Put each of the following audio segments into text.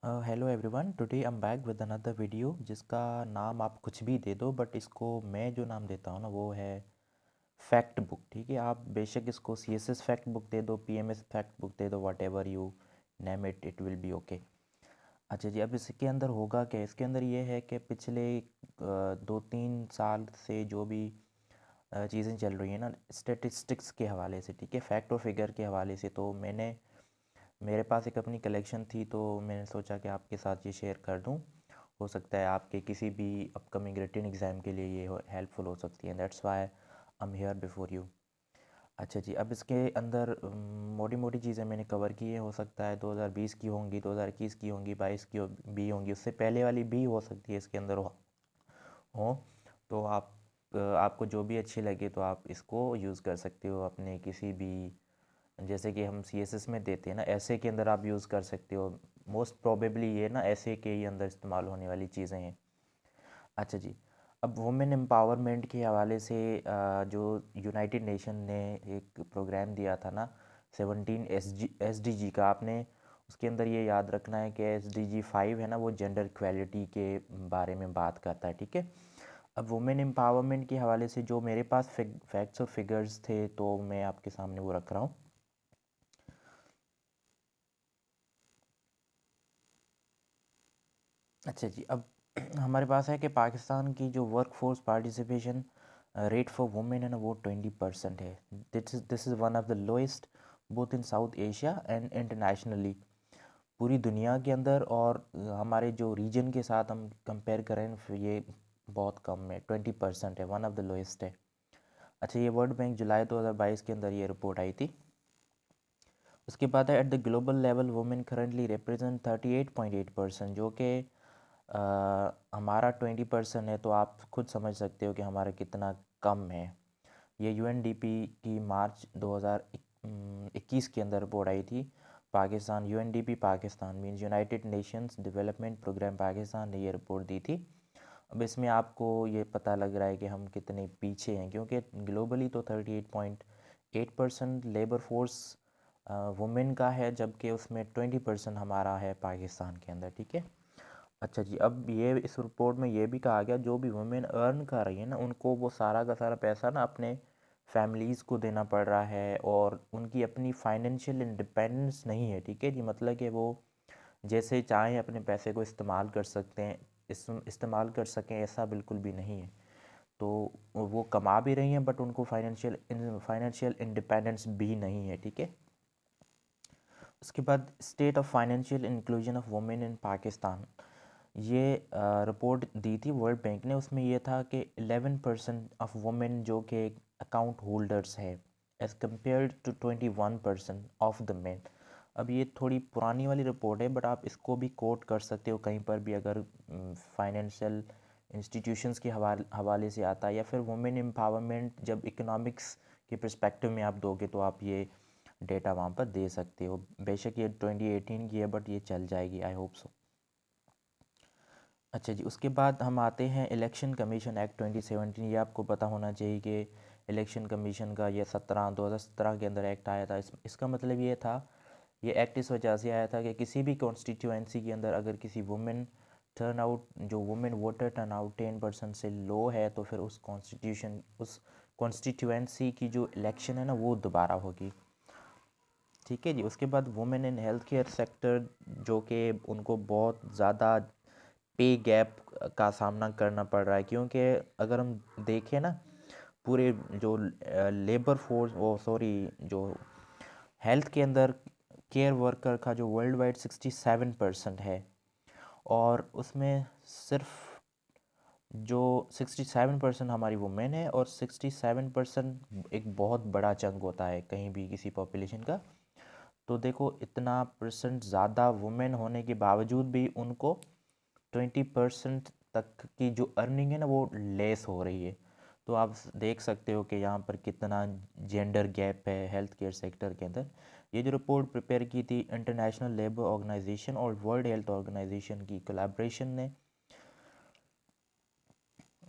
Hello everyone, today I am back with another video जिसका नाम आप कुछ भी दे दो, बट इसको मैं जो नाम देता हूँ ना वो है फैक्ट बुक। ठीक है, आप बेशक इसको CSS फैक्ट बुक दे दो, PMS फैक्ट बुक दे दो, what ever you name it, it will B okay. अच्छा जी, अब इसके अंदर होगा क्या? इसके अंदर ये है कि पिछले 2-3 साल से जो भी चीज़ें चल रही हैं ना स्टेटिस्टिक्स के हवाले से, ठीक है, फैक्ट और फिगर के हवाले से, तो मेरे पास एक अपनी कलेक्शन थी, तो मैंने सोचा कि आपके साथ ये शेयर कर दूं। हो सकता है आपके किसी भी अपकमिंग रिटन एग्ज़ाम के लिए ये हेल्पफुल हो सकती है। That's why I am here before you. अच्छा जी, अब इसके अंदर मोटी मोटी चीज़ें मैंने कवर की है। हो सकता है 2020 की होंगी, 2021 की होंगी, 22 की भी होंगी, उससे पहले वाली भी हो सकती है इसके अंदर हो। तो आपको जो भी अच्छी लगे तो आप इसको यूज़ कर सकते हो अपने किसी भी, जैसे कि हम CSS में देते हैं ना, ऐसे के अंदर आप यूज़ कर सकते हो। मोस्ट प्रोबेबली ये ना ऐसे के ही अंदर इस्तेमाल होने वाली चीज़ें हैं। अच्छा जी, अब वुमेन एम्पावरमेंट के हवाले से जो यूनाइटेड नेशन ने एक प्रोग्राम दिया था ना, 17 SDG का, आपने उसके अंदर ये याद रखना है कि SDG 5 है ना, वो जेंडर इक्वालिटी के बारे में बात करता है। ठीक है, अब वुमेन एम्पावरमेंट के हवाले से जो मेरे पास फैक्ट्स और फिगर्स थे, तो मैं आपके सामने वो रख रहा हूँ। अच्छा जी, अब हमारे पास है कि पाकिस्तान की जो work force participation rate for women है ना, वो 20% है। This is one of the lowest both in south Asia and internationally, पूरी दुनिया के अंदर। और हमारे जो रीजन के साथ हम कंपेयर करें फिर ये बहुत कम है, 20% है, वन ऑफ द लोएस्ट है। अच्छा, ये वर्ल्ड बैंक जुलाई 2022 के अंदर ये रिपोर्ट आई थी। उसके बाद है at the global level women currently represent 38.8%, जो कि हमारा 20% है, तो आप खुद समझ सकते हो कि हमारा कितना कम है। ये UNDP की मार्च 2021 के अंदर रिपोर्ट आई थी। Pakistan, UNDP Pakistan means United Nations Development Programme Pakistan ने ये रिपोर्ट दी थी। अब इसमें आपको ये पता लग रहा है कि हम कितने पीछे हैं, क्योंकि ग्लोबली तो 38.8% लेबर फोर्स वुमेन का है, जबकि उसमें 20% हमारा है पाकिस्तान के अंदर। ठीक है, अच्छा जी, अब ये इस रिपोर्ट में ये भी कहा गया जो भी वुमेन अर्न कर रही है ना, उनको वो सारा का सारा पैसा ना अपने फैमिलीज़ को देना पड़ रहा है, और उनकी अपनी फाइनेंशियल इंडिपेंडेंस नहीं है। ठीक है जी, मतलब कि वो जैसे चाहें अपने पैसे को इस्तेमाल कर सकते हैं, इस्तेमाल कर सकें, ऐसा बिल्कुल भी नहीं है। तो वो कमा भी रही हैं, बट उनको फाइनेंशियल इंडिपेंडेंस भी नहीं है। ठीक है, उसके बाद state of financial inclusion of women in Pakistan, ये रिपोर्ट दी थी वर्ल्ड बैंक ने। उसमें ये था कि 11% ऑफ वुमेन जो कि अकाउंट होल्डर्स है, as compare to 21% of the men. अब ये थोड़ी पुरानी वाली रिपोर्ट है, बट आप इसको भी कोट कर सकते हो कहीं पर भी, अगर फाइनेंशियल इंस्टीट्यूशंस के हवाले से आता है, या फिर वुमेन एम्पावरमेंट जब इकोनॉमिक्स के पर्सपेक्टिव में आप दोगे तो आप ये डेटा वहाँ पर दे सकते हो। बेशक ये 2018 की है, बट ये चल जाएगी, आई होप सो। अच्छा जी, उसके बाद हम आते हैं इलेक्शन कमीशन एक्ट 2017। ये आपको पता होना चाहिए कि इलेक्शन कमीशन का ये 2017 के अंदर एक्ट आया था। इसका मतलब ये था, ये एक्ट इस वजह से आया था कि किसी भी कॉन्स्टिट्यूएंसी के अंदर अगर किसी वुमेन वोटर टर्न आउट 10% से लो है, तो फिर उस कॉन्स्टिट्यूएंसी की जो इलेक्शन है ना, वो दोबारा होगी। ठीक है जी, उसके बाद women in health care sector, जो कि उनको बहुत ज़्यादा पे गैप का सामना करना पड़ रहा है, क्योंकि अगर हम देखें ना, पूरे जो लेबर फोर्स, वो सॉरी, जो हेल्थ के अंदर केयर वर्कर का जो वर्ल्ड वाइड 67% है, और उसमें सिर्फ जो 67% हमारी वुमेन है, और 67% एक बहुत बड़ा चंक होता है कहीं भी किसी पॉपुलेशन का। तो देखो, इतना परसेंट ज़्यादा वुमेन होने के बावजूद भी उनको 20% तक की जो अर्निंग है ना, वो लेस हो रही है। तो आप देख सकते हो कि यहाँ पर कितना जेंडर गैप है हेल्थ केयर सेक्टर के अंदर। ये जो रिपोर्ट प्रिपेयर की थी इंटरनेशनल लेबर ऑर्गेनाइजेशन और वर्ल्ड हेल्थ ऑर्गेनाइजेशन की कोलैबोरेशन ने।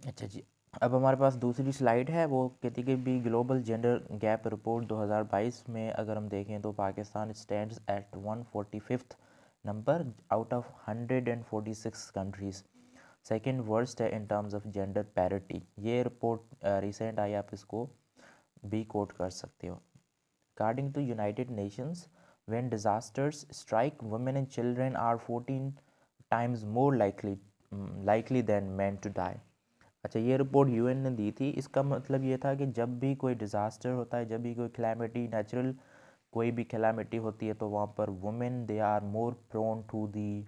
अच्छा जी, अब हमारे पास दूसरी स्लाइड है, वो कहती कि भी ग्लोबल जेंडर गैप रिपोर्ट 2022 में अगर हम देखें तो Pakistan stands at 145th number out of 146 countries. Second worst है in terms of gender parity. ये रिपोर्ट रिसेंट आई, आप इसको भी कोट कर सकते हो। According to United Nations, when disasters strike, women and children are 14 times more likely than men to die. अच्छा, ये रिपोर्ट यूएन ने दी थी। इसका मतलब ये था कि जब भी कोई डिज़ास्टर होता है, जब भी कोई क्लैमिटी, नेचुरल कोई भी क्लैमिटी होती है, तो वहाँ पर women they are more prone to the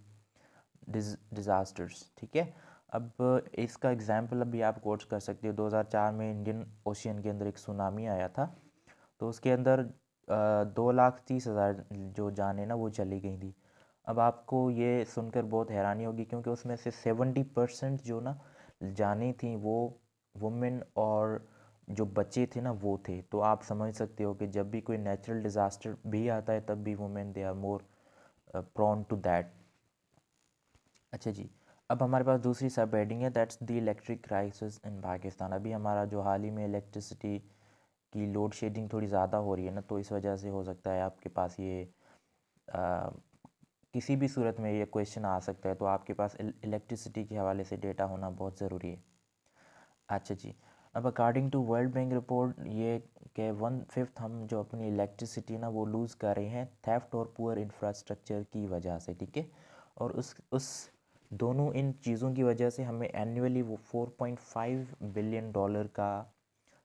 disasters. ठीक है। अब इसका एग्जांपल अभी आप कोट कर सकते हो। 2004 में इंडियन ओशियन के अंदर एक सुनामी आया था, तो उसके अंदर 2,30,000 जो जानें ना वो चली गई थी। अब आपको ये सुनकर बहुत हैरानी होगी, क्योंकि उसमें से 70% जो ना जानें थी वो वुमेन और जो बच्चे थे ना वो थे। तो आप समझ सकते हो कि जब भी कोई नेचुरल डिज़ास्टर भी आता है तब भी women they are more prone to that. अच्छा जी, अब हमारे पास दूसरी सब हेडिंग है, that's the electric crisis in Pakistan. अभी हमारा जो हाल ही में इलेक्ट्रिसिटी की लोड शेडिंग थोड़ी ज़्यादा हो रही है ना, तो इस वजह से हो सकता है आपके पास ये आ, किसी भी सूरत में ये क्वेश्चन आ सकता है, तो आपके पास इलेक्ट्रिसिटी के हवाले से डेटा होना बहुत ज़रूरी है। अच्छा जी, अब according to World Bank report ये कि 1/5 हम जो अपनी इलेक्ट्रिसिटी ना वो लूज़ कर रहे हैं थेफ्ट और पुअर इंफ्रास्ट्रक्चर की वजह से। ठीक है। और उस दोनों इन चीज़ों की वजह से हमें एनुअली वो $4.5 बिलियन का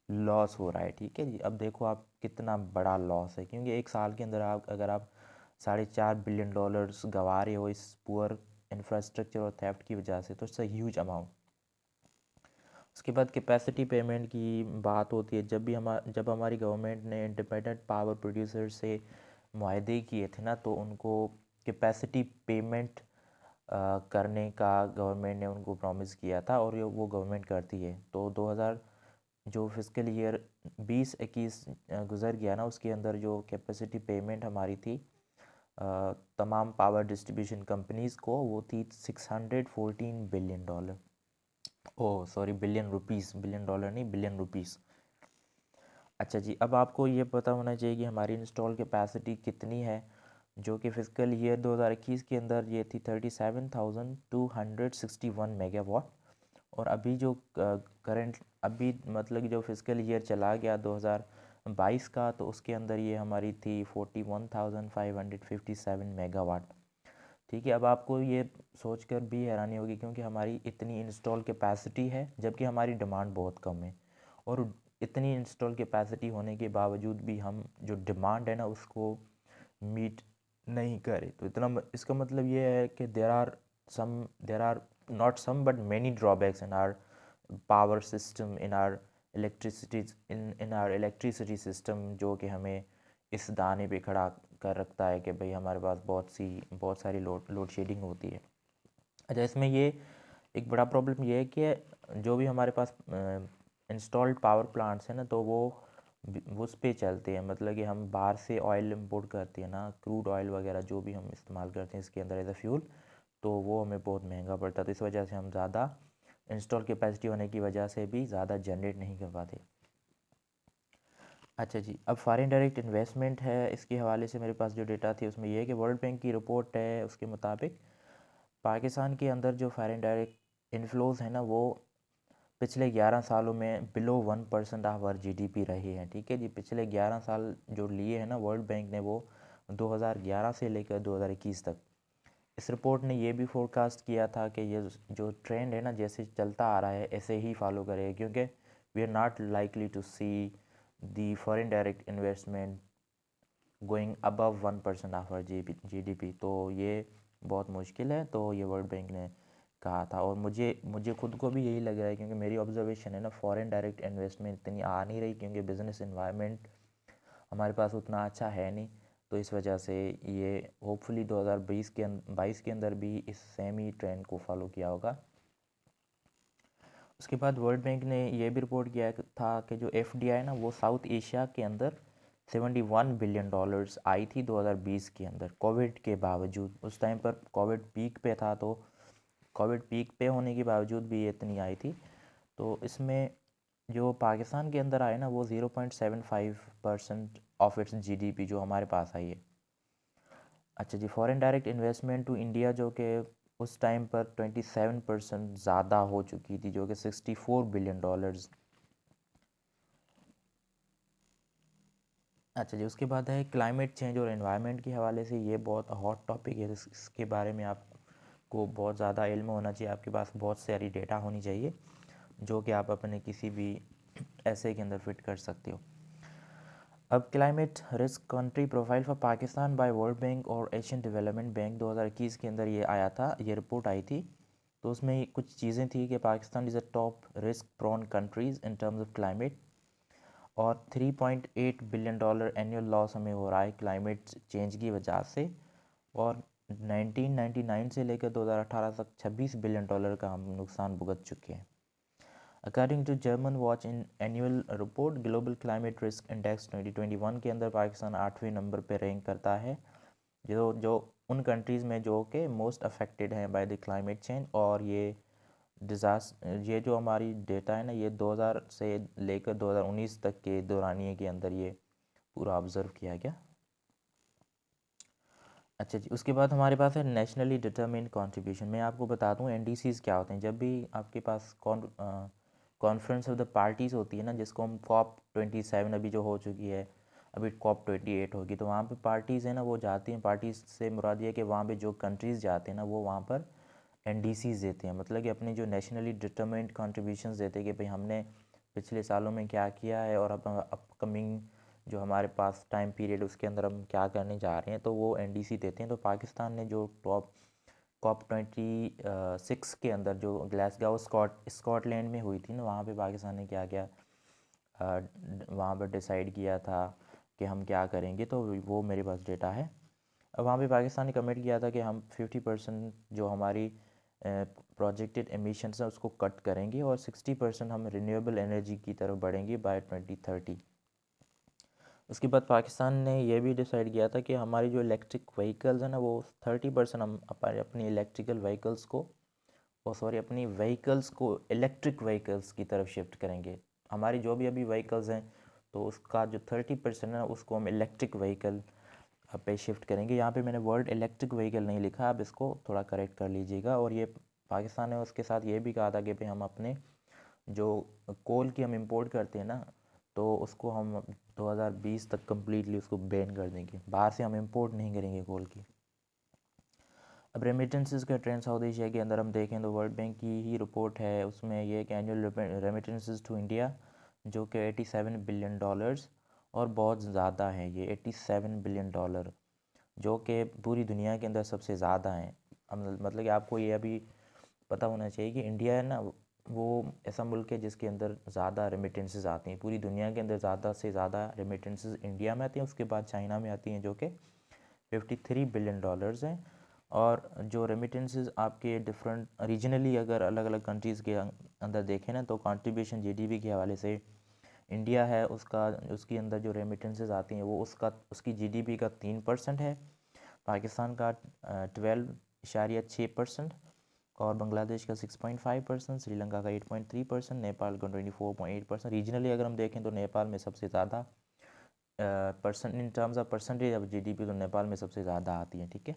लॉस हो रहा है। ठीक है जी। अब देखो आप कितना बड़ा लॉस है, क्योंकि एक साल के अंदर आप अगर आप $4.5 बिलियन गंवा रहे हो इस पुअर इंफ्रास्ट्रक्चर और थेफ्ट की वजह से, तो इट्स अ ह्यूज अमाउंट। उसके बाद कैपेसिटी पेमेंट की बात होती है। जब हमारी गवर्नमेंट ने इंडिपेंडेंट पावर प्रोड्यूसर से मुआहदे किए थे ना, तो उनको कैपेसिटी पेमेंट करने का गवर्नमेंट ने उनको प्रॉमिस किया था, और ये वो गवर्नमेंट करती है। तो 2000 जो फिजिकल ईयर 20-21 गुज़र गया ना, उसके अंदर जो कैपेसिटी पेमेंट हमारी थी तमाम पावर डिस्ट्रीब्यूशन कंपनीज़ को, वो थी $614 billion. Oh sorry, billion rupees, billion dollar नहीं, बिलियन रुपीस। अच्छा जी, अब आपको ये पता होना चाहिए कि हमारी इंस्टॉल कैपेसिटी कितनी है, जो कि फिजिकल ईयर 2021 के अंदर ये थी 37,261 मेगावाट। और अभी जो करंट अभी मतलब कि जो फिजिकल ईयर चला गया 2022 का, तो उसके अंदर ये हमारी थी 41,557 मेगावाट। ठीक है। अब आपको ये सोचकर भी हैरानी होगी, क्योंकि हमारी इतनी इंस्टॉल कैपेसिटी है जबकि हमारी डिमांड बहुत कम है, और इतनी इंस्टॉल कैपेसिटी होने के बावजूद भी हम जो डिमांड है ना उसको मीट नहीं करें। तो इसका मतलब ये है कि there are not some but many drawbacks in our power system, in our electricity system, जो कि हमें इस दाने पे खड़ा कर रखता है कि भाई हमारे पास बहुत सारी लोड शेडिंग होती है। अच्छा, इसमें ये एक बड़ा प्रॉब्लम ये है कि जो भी हमारे पास इंस्टॉल्ड पावर प्लांट्स हैं ना, तो वो उस पे चलते हैं। मतलब कि हम बाहर से ऑयल इंपोर्ट करते हैं ना, क्रूड ऑयल वगैरह जो भी हम इस्तेमाल करते हैं इसके अंदर एज अ फ्यूल, तो वो हमें बहुत महंगा पड़ता है। तो इस वजह से हम ज़्यादा इंस्टॉल कैपेसिटी होने की वजह से भी ज़्यादा जनरेट नहीं कर पाते। अच्छा जी, अब फॉरेन डायरेक्ट इन्वेस्टमेंट है, इसके हवाले से मेरे पास जो डेटा थी उसमें यह है कि वर्ल्ड बैंक की रिपोर्ट है, उसके मुताबिक पाकिस्तान के अंदर जो फॉरेन डायरेक्ट इनफ्लोज है ना, वो पिछले 11 सालों में बिलो 1% ऑफ आवर जीडीपी रहे हैं। ठीक है जी। पिछले 11 साल जो लिए हैं ना वर्ल्ड बैंक ने, वो 2011 से लेकर 2021 तक। इस रिपोर्ट ने ये भी फोरकास्ट किया था कि ये जो ट्रेंड है ना जैसे चलता आ रहा है ऐसे ही फॉलो करेगा, क्योंकि we are not likely to see the foreign direct investment going above 1% of our GDP. तो ये बहुत मुश्किल है, तो ये वर्ल्ड बैंक ने कहा था। और मुझे मुझे खुद को भी यही लग रहा है, क्योंकि मेरी ऑब्जर्वेशन है ना, फॉरेन डायरेक्ट इन्वेस्टमेंट इतनी आ नहीं रही, क्योंकि बिज़नेस इन्वायरमेंट हमारे पास उतना अच्छा है नहीं। तो इस वजह से ये होपफुली 2022 के अंदर भी इस सेम ही ट्रेंड को फॉलो किया होगा। उसके बाद वर्ल्ड बैंक ने ये भी रिपोर्ट किया था कि जो एफडीआई ना वो साउथ एशिया के अंदर $71 बिलियन आई थी 2020 के अंदर, कोविड के बावजूद। उस टाइम पर कोविड पीक पे था, तो कोविड पीक पे होने के बावजूद भी ये इतनी आई थी। तो इसमें जो पाकिस्तान के अंदर आए ना, वो 0.75% ऑफ इट्स जीडीपी जो हमारे पास आई है। अच्छा जी, foreign direct investment to India जो कि उस टाइम पर 27% ज़्यादा हो चुकी थी, जो कि $64 बिलियन। अच्छा जी, उसके बाद है क्लाइमेट चेंज और एनवायरनमेंट के हवाले से। ये बहुत हॉट टॉपिक है, इसके बारे में आपको बहुत ज़्यादा इल्म होना चाहिए, आपके पास बहुत सारी डेटा होनी चाहिए जो कि आप अपने किसी भी ऐसे के अंदर फिट कर सकते हो। अब climate risk country profile for Pakistan by World Bank और एशियन डेवलपमेंट बैंक 2021 के अंदर ये आया था, ये रिपोर्ट आई थी। तो उसमें कुछ चीज़ें थी कि Pakistan is a top risk prone countries in terms of climate, और $3.8 बिलियन एनुअल लॉस हमें हो रहा है क्लाइमेट चेंज की वजह से। और 1999 से लेकर 2018 तक $26 बिलियन का हम नुकसान भुगत चुके हैं। According to German Watch in annual report Global Climate Risk Index 2021 के अंदर पाकिस्तान 8वें नंबर पर रैंक करता है, जो जो उन कंट्रीज़ में जो कि मोस्ट अफेक्टेड हैं बाय द क्लाइमेट चेंज। और ये जो हमारी डेटा है ना, ये 2000 से लेकर 2019 तक के दौरानिए के अंदर ये पूरा ऑब्ज़र्व किया गया। अच्छा जी, उसके बाद हमारे पास है नेशनली डिटरमिन्ड कंट्रीब्यूशन। मैं आपको बता दूं एनडीसीज़ क्या होते हैं। जब भी आपके पास कॉन्फ्रेंस ऑफ द पार्टीज़ होती है ना, जिसको हम COP27 अभी जो हो चुकी है, अभी COP28 होगी, तो वहाँ पे पार्टीज़ हैं ना वो जाती हैं। पार्टीज़ से मुराद ये है कि वहाँ पे जो कंट्रीज़ जाते हैं ना वो वहाँ पर एनडीसीज़ देते हैं, मतलब कि अपनी जो नेशनली डिटरमिन्ड कंट्रीब्यूशंस देते हैं कि भाई हमने पिछले सालों में क्या किया है और अब अपकमिंग जो हमारे पास टाइम पीरियड उसके अंदर हम क्या करने जा रहे हैं, तो वो एनडीसी देते हैं। तो पाकिस्तान ने जो COP26 के अंदर जो ग्लासगो स्कॉटलैंड में हुई थी ना, वहाँ पे पाकिस्तान ने क्या क्या वहाँ पर डिसाइड किया था कि हम क्या करेंगे, तो वो मेरे पास डेटा है। अब वहाँ पे पाकिस्तान ने कमिट किया था कि हम 50% जो हमारी प्रोजेक्टेड एमिशंस हैं उसको कट करेंगे और 60% हम रिन्यूएबल एनर्जी की तरफ बढ़ेंगे बाय 2030। उसके बाद पाकिस्तान ने यह भी डिसाइड किया था कि हमारी जो इलेक्ट्रिक व्हीकल्स हैं ना, वो 30% हम अपनी इलेक्ट्रिकल व्हीकल्स को अपनी व्हीकल्स को इलेक्ट्रिक व्हीकल्स की तरफ शिफ्ट करेंगे। हमारी जो भी अभी व्हीकल्स हैं तो उसका जो 30% है ना, उसको हम इलेक्ट्रिक व्हीकल पे शिफ्ट करेंगे। यहाँ पे मैंने वर्ड इलेक्ट्रिक व्हीकल नहीं लिखा, आप इसको थोड़ा करेक्ट कर लीजिएगा। और ये पाकिस्तान ने उसके साथ ये भी कहा था कि भाई हम अपने जो कोल की हम इंपोर्ट करते हैं ना, तो उसको हम 2020 तक कम्प्लीटली उसको बैन कर देंगे, बाहर से हम इंपोर्ट नहीं करेंगे कोल की। अब रेमिटेंसेस का ट्रेंड साउथ एशिया के अंदर हम देखें तो वर्ल्ड बैंक की ही रिपोर्ट है, उसमें ये कि एनुअल रेमिटेंसेस टू इंडिया जो कि $87 बिलियन, और बहुत ज़्यादा है ये $87 बिलियन, जो कि पूरी दुनिया के अंदर सबसे ज़्यादा हैं। मतलब कि आपको ये अभी पता होना चाहिए कि इंडिया है ना, वो ऐसा मुल्क है जिसके अंदर ज़्यादा रेमिटेंसेस आती हैं पूरी दुनिया के अंदर। ज़्यादा से ज़्यादा रेमिटेंसेस इंडिया में आती हैं, उसके बाद चाइना में आती हैं जो कि $53 बिलियन हैं। और जो रेमिटेंसेस आपके डिफरेंट रीजनली अगर अलग अलग कंट्रीज़ के अंदर देखें ना, तो कंट्रीब्यूशन जीडीपी के हवाले से इंडिया है, उसके अंदर जो रेमिटेंसेस आती हैं वो उसकी जीडीपी का 3% है। पाकिस्तान का 12.6%, और बांग्लादेश का 6.5%, श्रीलंका का 8.3%, नेपाल का 24.8%। रीजनली अगर हम देखें तो नेपाल में सबसे ज़्यादा percent in terms of percentage of GDP तो नेपाल में सबसे ज़्यादा आती है, ठीक है।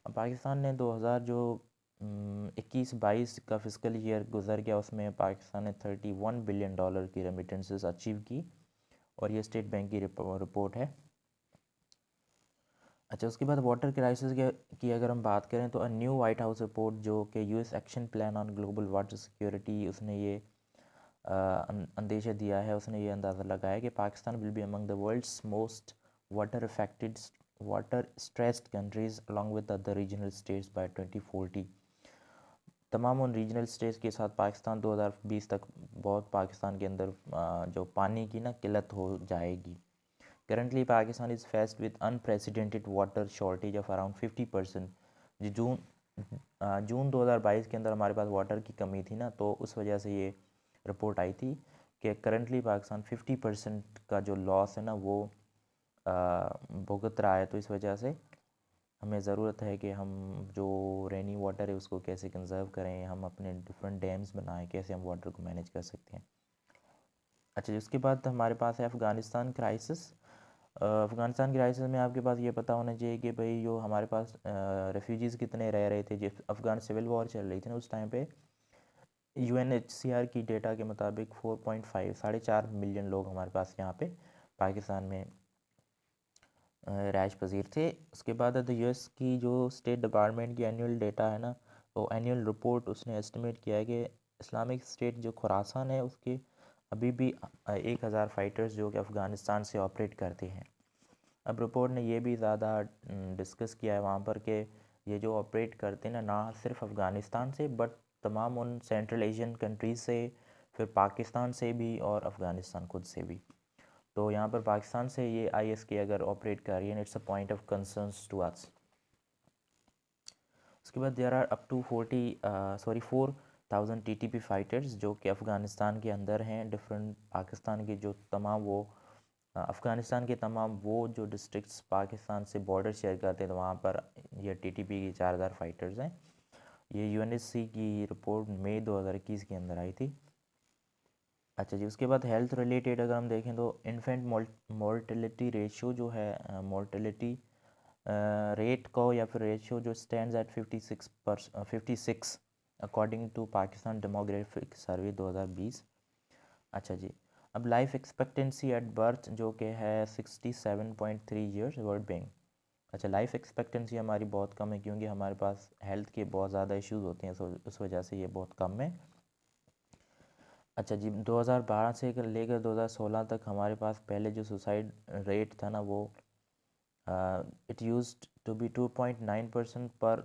अब पाकिस्तान ने 2000 जो 21-22 का फिजिकल ईयर गुजर गया, उसमें पाकिस्तान ने $31 बिलियन की रेमिटेंसेस अचीव की, और ये स्टेट बैंक की रिपोर्ट है। अच्छा, उसके बाद वाटर क्राइसिस की अगर हम बात करें तो न्यू वाइट हाउस रिपोर्ट जो कि US action plan on global water security, उसने ये अंदेशा दिया है, उसने ये अंदाज़ा लगाया कि Pakistan will be among the world's most water affected water stressed countries along with other regional states by 2040। तमाम उन रीजनल स्टेट्स के साथ पाकिस्तान 2020 तक बहुत पाकिस्तान के अंदर जो पानी की ना किल्लत हो जाएगी। Currently, Pakistan is faced with unprecedented water shortage of around 50%। जो जून 2022 के अंदर हमारे पास वाटर की कमी थी ना, तो उस वजह से ये रिपोर्ट आई थी कि करंटली पाकिस्तान 50% का जो लॉस है ना वो भुगत रहा है। तो इस वजह से हमें ज़रूरत है कि हम जो रेनी वाटर है उसको कैसे कंज़र्व करें, हम अपने डिफरेंट डैम्स बनाएं, कैसे हम वाटर को मैनेज कर सकते हैं। अच्छा, उसके बाद हमारे पास है अफ़गानिस्तान क्राइसिस। अफ़गानिस्तान की क्राइसिस में आपके पास ये पता होना चाहिए कि भाई जो हमारे पास रेफ्यूजीज़ कितने रह रहे थे, जिस अफ़गान सिविल वॉर चल रही थी ना उस टाइम पे, यूएनएचसीआर की डेटा के मुताबिक 4.5 4.5 मिलियन लोग हमारे पास यहाँ पे पाकिस्तान में रहायश पजीर थे। उसके बाद द यूएस की जो स्टेट डिपार्टमेंट की एनुअल डेटा है ना, वो एनुअल रिपोर्ट उसने एस्टिमेट किया है कि इस्लामिक स्टेट जो खुरासान है उसके अभी भी 1,000 फाइटर्स जो कि अफ़गानिस्तान से ऑपरेट करते हैं। अब रिपोर्ट ने ये भी ज़्यादा डिस्कस किया है वहाँ पर कि ये जो ऑपरेट करते हैं ना सिर्फ अफ़गानिस्तान से बट तमाम उन सेंट्रल एशियन कंट्रीज़ से, फिर पाकिस्तान से भी और अफ़गानिस्तान खुद से भी। तो यहाँ पर पाकिस्तान से ये आईएसके अगर ऑपरेट कर रही है, it's a point of concerns to us. उसके बाद there are up to 4,000 TTP fighters जो कि अफ़गानिस्तान के अंदर हैं। डिफरेंट पाकिस्तान के जो तमाम वो अफ़गानिस्तान के तमाम वो जो डिस्ट्रिक्ट्स पाकिस्तान से बॉर्डर शेयर करते हैं, तो वहाँ पर ये टीटीपी की 4,000 फाइटर्स हैं। ये यूएनएससी की रिपोर्ट मई 2021 के अंदर आई थी। अच्छा जी, उसके बाद हेल्थ रिलेटेड अगर हम देखें तो इन्फेंट मोर्टेलिटी रेशियो जो है, मोर्टेलिटी रेट को या फिर रेशियो जो stands at 56 according to Pakistan demographic survey 2020। अच्छा जी, अब लाइफ एक्सपेक्टेंसी एट बर्थ जो कि है 67.3 ईयर्स वर्ल्ड बैंक। अच्छा, लाइफ एक्सपेक्टेंसी हमारी बहुत कम है क्योंकि हमारे पास हेल्थ के बहुत ज़्यादा इश्यूज़ होते हैं, सो उस वजह से ये बहुत कम है। अच्छा जी, 2012 से लेकर 2016 तक हमारे पास पहले जो सुसाइड रेट था ना वो इट यूज्ड टू बी 2.9% पर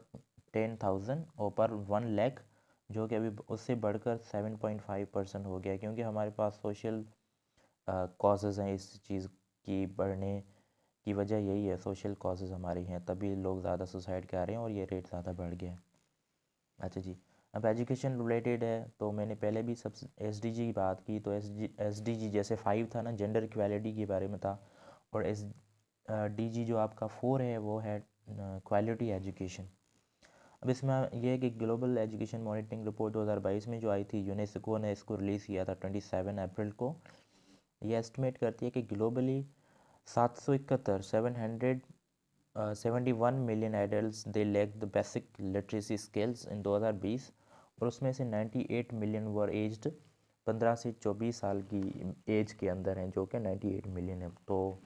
10,000 और पर 1 लाख, जो कि अभी उससे बढ़कर 7.5% हो गया क्योंकि हमारे पास सोशल कॉजेज़ हैं इस चीज़ की बढ़ने की वजह यही है, सोशल कॉजेज़ हमारी हैं, तभी लोग ज़्यादा सुसाइड कर रहे हैं और ये रेट ज़्यादा बढ़ गया है। अच्छा जी, अब एजुकेशन रिलेटेड है तो मैंने पहले भी सब एसडीजी की बात की, तो एसडीजी जैसे 5 था ना, जेंडर इक्वालिटी के बारे में था, और डीजी जो आपका 4 है वो है क्वालिटी एजुकेशन। अब इसमें यह है कि ग्लोबल एजुकेशन मॉनिटरिंग रिपोर्ट 2022 में जो आई थी, यूनेस्को ने इसको रिलीज़ किया था 27 अप्रैल को। ये एस्टिमेट करती है कि globally 771 71 million adults they lack the basic literacy skills in 2020, और उसमें से 98 मिलियन वर एज्ड 15 से 24 साल की एज के अंदर हैं, जो कि 98 मिलियन है। तो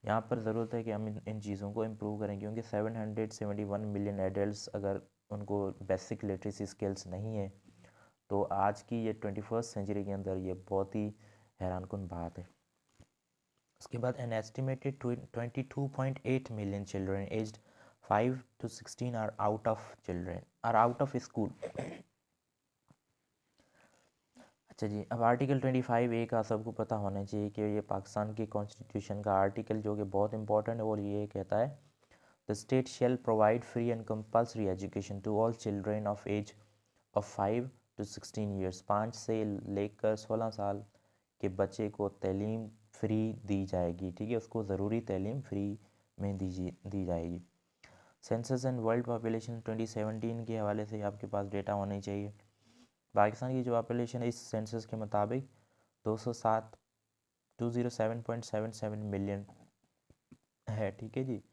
यहाँ पर ज़रूरत है कि हम इन चीज़ों को इम्प्रूव करें क्योंकि 771 मिलियन एडल्ट्स अगर उनको बेसिक लिटरेसी स्किल्स नहीं है तो आज की ये 21st सेंचुरी के अंदर ये बहुत ही हैरानकुन बात है। उसके बाद an estimated 22.8 million children aged 5 to 16 are out of school. अच्छा जी, अब आर्टिकल 25A का सबको पता होना चाहिए कि ये पाकिस्तान की कॉन्स्टिट्यूशन का आर्टिकल जो कि बहुत इंपॉर्टेंट है, और ये कहता है the state shall provide free and compulsory education to all children of age of 5 to 16 years. 5 से लेकर 16 साल के बच्चे को तालीम फ्री दी जाएगी, ठीक है, उसको ज़रूरी तालीम फ्री में दी जाएगी। सेंसस एंड वर्ल्ड पॉपुलेशन 2017 के हवाले से आपके पास डेटा होने चाहिए। पाकिस्तान की जो पॉपुलेशन है इस सेंसस के मुताबिक 207 207.77 मिलियन है, ठीक है जी।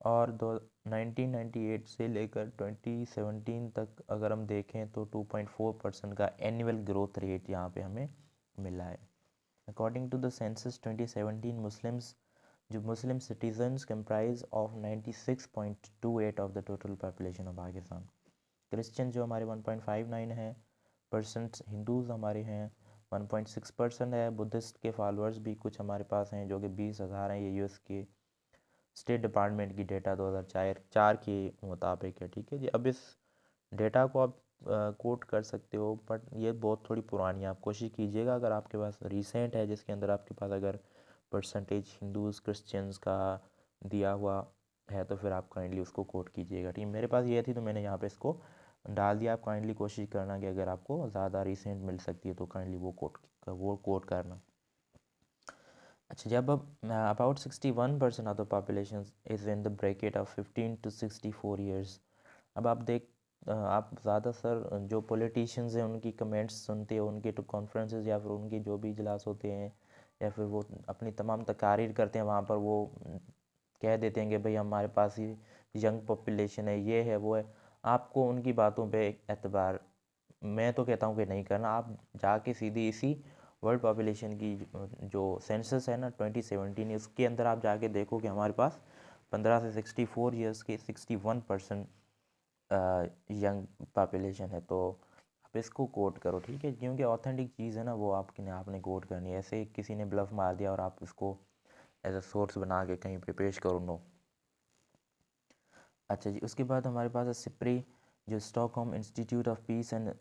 और 1998 से लेकर 2017 तक अगर हम देखें तो 2.4% का एनुअल ग्रोथ रेट यहाँ पे हमें मिला है। According to the census 2017 Muslims जो Muslim citizens comprise of 96.28 of the total population of Pakistan. Christian जो हमारे 1.59 है परसेंट, हिंदूज़ हमारे हैं 1.6% है, बुद्धिस्ट के फॉलोअर्स भी कुछ हमारे पास हैं जो कि 20,000 हैं। ये यूएस के स्टेट डिपार्टमेंट की डेटा 2004 के मुताबिक है, ठीक है जी। अब इस डेटा को आप कोट कर सकते हो बट ये बहुत थोड़ी पुरानी है, आप कोशिश कीजिएगा अगर आपके पास रिसेंट है जिसके अंदर आपके पास अगर परसेंटेज हिंदूज़ क्रिश्चियंस का दिया हुआ है तो फिर आप काइंडली उसको कोट कीजिएगा, ठीक है। मेरे पास ये थी तो मैंने यहाँ पे इसको डाल दिया। आप काइंडली कोशिश करना कि अगर आपको ज़्यादा रिसेंट मिल सकती है तो काइंडली वो कोट करना। अच्छा, जब अब about 61% of the population is in the bracket of 15 to 64 years. अब आप ज़्यादातर जो पॉलिटिशियंस हैं उनकी कमेंट्स सुनते हो, उनके तो कॉन्फ्रेंसेस या फिर उनके जो भी इजलास होते हैं या फिर वो अपनी तमाम तकारीर करते हैं वहाँ पर, वो कह देते हैं कि भाई हमारे पास ही यंग पॉपुलेशन है, ये है वो है। आपको उनकी बातों पे एतबार, मैं तो कहता हूँ कि नहीं करना। आप जाके सीधी इसी वर्ल्ड पॉपुलेशन की जो सेंसस है ना 2017, उसके अंदर आप जाके देखो कि हमारे पास 15 से 64 ईयर्स के 61% यंग पॉपुलेशन है। तो आप इसको कोट करो, ठीक है, क्योंकि ऑथेंटिक चीज़ है ना, वो आपने कोट करनी है। ऐसे किसी ने ब्लफ मार दिया और आप इसको एज अ सोर्स बना के कहीं पे पेश करो, नो। अच्छा जी, उसके बाद हमारे पास है सिप्री, जो Stockholm Institute of Peace and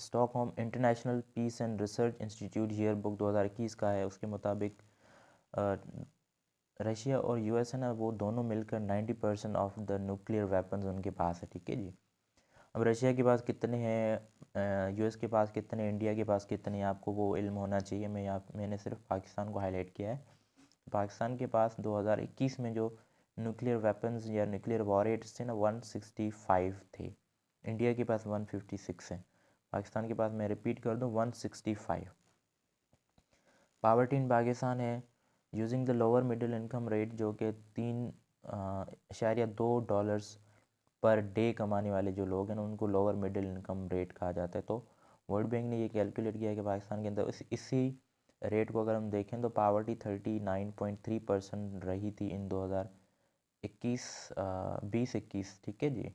Stockholm International Peace and Research Institute Yearbook 2021 का है। उसके मुताबिक रशिया और यूएस है ना, वो दोनों मिलकर 90% ऑफ द न्यूक्लियर वेपन्स उनके पास है, ठीक है जी। अब रशिया के पास कितने हैं, यूएस के पास कितने, इंडिया के पास कितने, आपको वो इल्म होना चाहिए। मैंने सिर्फ पाकिस्तान को हाईलाइट किया है। पाकिस्तान के पास 2021 में जो न्यूक्लियर वेपन्स या न्यूक्लियर वॉरेट्स थे ना, 165 थे। इंडिया के पास 156 हैं। पाकिस्तान के पास, मैं रिपीट कर दूं, 165। पावर्टी इन पाकिस्तान है using the lower middle income rate, जो कि 3.2 डॉलर्स पर डे कमाने वाले जो लोग हैं ना, उनको लोअर मिडिल इनकम रेट कहा जाता है। तो वर्ल्ड बैंक ने ये कैलकुलेट किया है कि पाकिस्तान के अंदर इसी रेट को अगर हम देखें तो पावर्टी 39.3% रही थी इन 2021 20-21, ठीक है जी।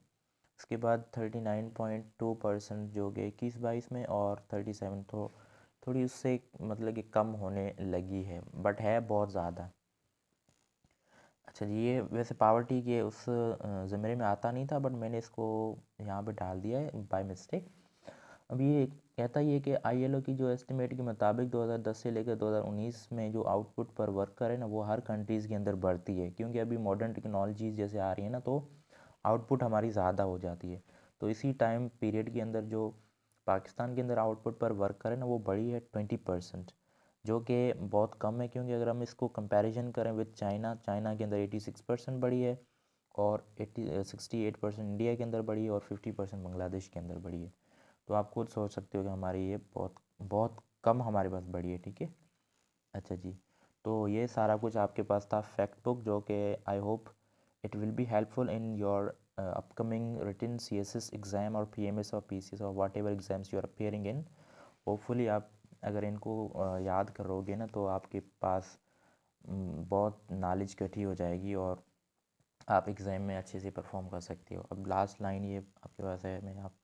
उसके बाद 39.2% जो कि 21-22 में, और 37 तो थोड़ी उससे मतलब कि कम होने लगी है, बट है बहुत ज़्यादा। अच्छा जी, ये वैसे पावर्टी के उस ज़मरे में आता नहीं था, बट मैंने इसको यहाँ पे डाल दिया है बाय मिस्टेक। अब ये कहता ही है कि आईएलओ की जो एस्टिमेट के मुताबिक 2010 से लेकर 2019 में जो आउटपुट पर वर्कर है ना, वो हर कंट्रीज़ के अंदर बढ़ती है, क्योंकि अभी मॉडर्न टेक्नोलॉजीज़ जैसे आ रही है ना, तो आउटपुट हमारी ज़्यादा हो जाती है। तो इसी टाइम पीरियड के अंदर जो पाकिस्तान के अंदर आउटपुट पर वर्कर है ना, वो बढ़ी है 20%, जो कि बहुत कम है। क्योंकि अगर हम इसको कंपैरिजन करें विद चाइना, चाइना के अंदर 86% बढ़ी है, और 68% इंडिया के अंदर बढ़ी है, और 50% बांग्लादेश के अंदर बढ़ी है। तो आप खुद सोच सकते हो कि हमारी ये बहुत बहुत कम हमारे पास बढ़ी है, ठीक है। अच्छा जी, तो ये सारा कुछ आपके पास था फैक्ट बुक, जो कि I hope it will be helpful in your upcoming written CSS exam और पीएमएस और पीसीएस और whatever exams you are appearing in. Hopefully आप अगर इनको याद करोगे ना, तो आपके पास बहुत नॉलेज इकट्ठी हो जाएगी, और आप एग्ज़ाम में अच्छे से परफॉर्म कर सकते हो। अब लास्ट लाइन ये आपके पास है, मैं आप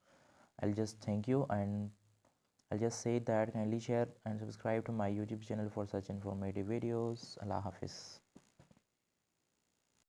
I'll just thank you, and I'll just say that kindly share and subscribe to my YouTube channel for such informative videos. Allah Hafiz.